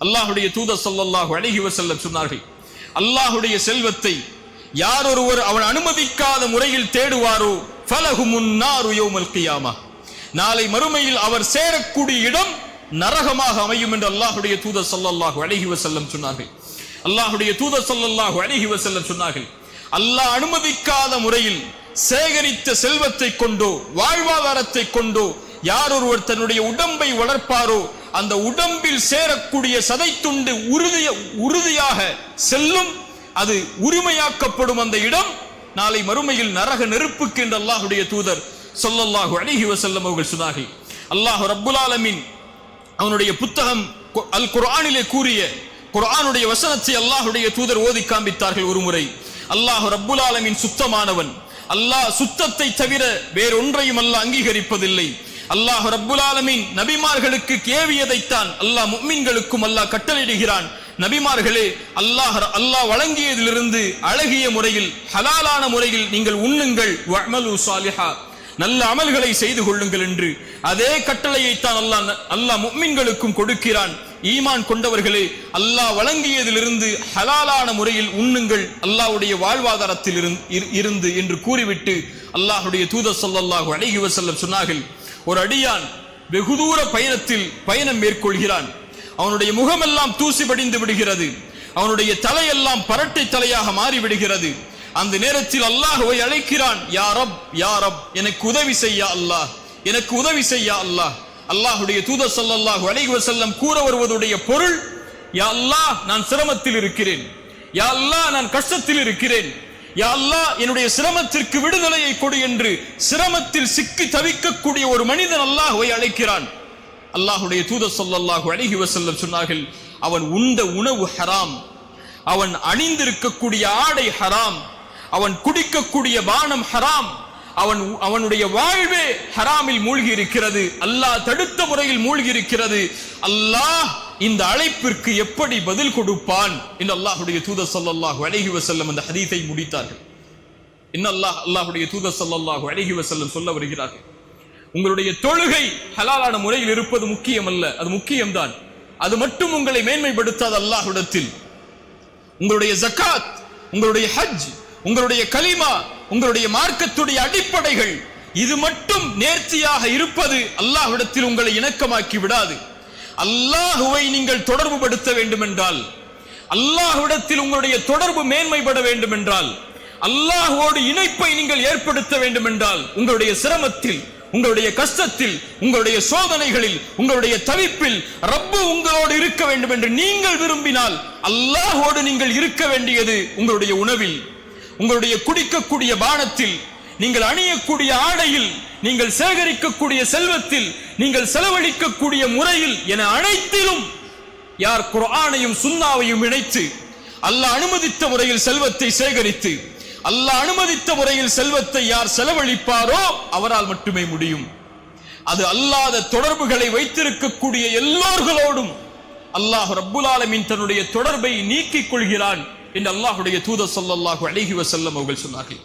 அல்லாஹ்வுடைய தூதர் ஸல்லல்லாஹு அலைஹி வஸல்லம் சொன்னார்கள், அல்லாஹ்வுடைய செல்வத்தை யார் ஒருவர் அவன் அனுமதிக்காத முறையில் தேடுவாரோ ஃபலஹுமுன் நாரு யௌமல் கியாமா, நாளை மறுமையில் அவர் சேரக்கூடிய இடம் நரகமாக அமையும் என்று அல்லாஹ்வுடைய தூதர் ஸல்லல்லாஹு அலைஹி வஸல்லம் சொன்னார்கள். அல்லாஹ்வுடைய தூதர் ஸல்லல்லாஹு அலைஹி வஸல்லம் சொன்னார்கள், அல்லாஹ் அனுமதிக்காத முறையில் சேகரித்த செல்வத்தை கொண்டோ வாழ்வாதாரத்தை கொண்டோ யார் ஒருவர் தன்னுடைய உடம்பை வளர்ப்பாரோ அந்த உடம்பில் சேரக்கூடிய சதை துண்டு உறுதியாக செல்லும், அது உரிமையாக்கப்படும். அந்த இடம் நாளை மறுமையில் நரக நெருப்புக்கு என்று அல்லாஹ்வுடைய தூதர் ஸல்லல்லாஹு அலைஹி வஸல்லம் அவர்கள் சொன்னார்கள். அல்லாஹ் ரப்புல் ஆலமீன் அவனுடைய புத்தகம் அல் குர்ஆனிலே கூறிய குர்ஆனுடைய வசனத்தை அல்லாஹ்வுடைய தூதர் ஓதி காண்பித்தார்கள். ஒருமுறை அல்லாஹ் ரப்புல் ஆலமீன் சுத்தமானவன், அல்லாஹ் சுத்தத்தை தவிர வேறொன்றையும் அல்லாஹ் அங்கீகரிப்பதில்லை. அல்லாஹ் ரப்புல் ஆலமீன் நபிமார்களுக்கு ஏவியதைத்தான் அல்லாஹ் முஃமின்களுக்கும் அல்லாஹ் கட்டளையிடுகிறான். நபிமார்களே, அல்லாஹ் வழங்கியதிலிருந்து அழகிய முறையில் ஹலாலான முறையில் நீங்கள் உண்ணுங்கள், வஅமலு ஸாலிஹா, நல்ல அமல்களை செய்து கொள்ளுங்கள் என்று அதே கட்டளையைத்தான் அல்லாஹ் முஃமின்களுக்கும் கொடுக்கிறான். ஈமான் கொண்டவர்களே, அல்லாஹ் வழங்கியதிலிருந்து ஹலாலான முறையில் உண்ணுங்கள், அல்லாஹ்வுடைய வாழ்வாதாரத்தில் இருந்து என்று கூறிவிட்டு அல்லாஹ்வுடைய தூதர் ஸல்லல்லாஹு அலைஹி வஸல்லம் சொன்னார்கள், ஒரு அடியான் வெகு தூர பயணம் மேற்கொள்கிறான், அவனுடைய முகமெல்லாம் தூசி படிந்து விடுகிறது, அவனுடைய தலையெல்லாம் பரட்டை தலையாக மாறிவிடுகிறது. அந்த நேரத்தில் அல்லாஹ்வை அழைக்கிறான், யா ரப் யா ரப், எனக்கு உதவி செய்ய அல்லாஹ், எனக்கு உதவி செய்ய அல்லாஹ். அல்லாஹ்வுடைய தூதர் ஸல்லல்லாஹு அலைஹி வஸல்லம் கூற வருவதுடைய பொருள், யா அல்லாஹ் நான் சிரமத்தில் இருக்கிறேன், யா அல்லாஹ் நான் கஷ்டத்தில் இருக்கிறேன், யா அல்லாஹ் என்னுடைய சிரமத்திற்கு விடுதலையை கொடு என்று சிரமத்தில் சிக்கி தவிக்கக்கூடிய ஒரு மனிதன் அல்லாஹ்வை அழைக்கிறான். அல்லாஹ்வுடைய தூதர் ஸல்லல்லாஹு அலைஹி வஸல்லம் சொன்னார்கள், அவன் உண்ட உணவு ஹராம், அவன் அணிந்திருக்கக்கூடிய ஆடை ஹராம், அவன் குடிக்கக்கூடிய பானம் ஹராம், அவனுடைய வாழ்வே ஹராமில் மூழ்கி இருக்கிறது, அல்லாஹ் தடுத்த முறையில் மூழ்கி இருக்கிறது. அல்லாஹ் இந்த அழைப்பிற்கு எப்படி பதில் கொடுப்பான் என்று அல்லாஹ்வுடைய தூதர் ஸல்லல்லாஹு அலைஹி வஸல்லம் அந்த ஹதீஸை முடித்தார்கள். அல்லாஹ்வுடைய தூதர் ஸல்லல்லாஹு அலைஹி வஸல்லம் சொல்ல வருகிறார்கள், உங்களுடைய தொழுகை ஹலாலான முறையில் இருப்பது முக்கியம் அல்ல, அது முக்கியம்தான், அது மட்டும் உங்களை மேன்மைப்படுத்தாத அல்லாஹ்விடத்தில். உங்களுடைய ஜகாத், உங்களுடைய ஹஜ், உங்களுடைய கலிமா, உங்களுடைய மார்க்கத்துடைய அடிப்படைகள், இது மட்டும் நேர்த்தியாக இருப்பது அல்லாஹ்விடத்தில் உங்களை இணக்கமாக்கி விடாது. அல்லாஹ்வை நீங்கள் தொடர்பு படுத்த வேண்டும் என்றால், அல்லாஹ்விடத்தில் உங்களுடைய தொடர்பு மேன்மைப்பட வேண்டும் என்றால், அல்லாஹ்வோடு இணைப்பை நீங்கள் ஏற்படுத்த வேண்டும் என்றால், உங்களுடைய சிரமத்தில், உங்களுடைய கஷ்டத்தில், உங்களுடைய சோதனைகளில், உங்களுடைய தவிப்பில் ரப்பு உங்களோடு இருக்க வேண்டும் என்று நீங்கள் விரும்பினால், அல்லாஹ்வோடு நீங்கள் இருக்க வேண்டியது உங்களுடைய உணவில், உங்களுடைய குடிக்கக்கூடிய பானத்தில், நீங்கள் அணியக்கூடிய ஆடையில், நீங்கள் சேகரிக்கக்கூடிய செல்வத்தில், நீங்கள் செலவழிக்கக்கூடிய முறையில் என அனைத்திலும் யார் குர்ஆனையும் சுன்னாவையும் இணைத்து அல்லாஹ் அனுமதித்த முறையில் செல்வத்தை சேகரித்து அல்லாஹ் அனுமதித்த முறையில் செல்வத்தை யார் செலவழிப்பாரோ அவரால் மட்டுமே முடியும். அது அல்லாத தொடர்புகளை வைத்திருக்கக்கூடிய எல்லோர்களோடும் அல்லாஹ் ரப்புல் ஆலமீன் தன்னுடைய தொடர்பை நீக்கிக் கொள்கிறான் என்று அல்லாஹ்வுடைய தூதர் ஸல்லல்லாஹு அலைஹி வஸல்லம் அவர்கள் சொன்னார்கள்.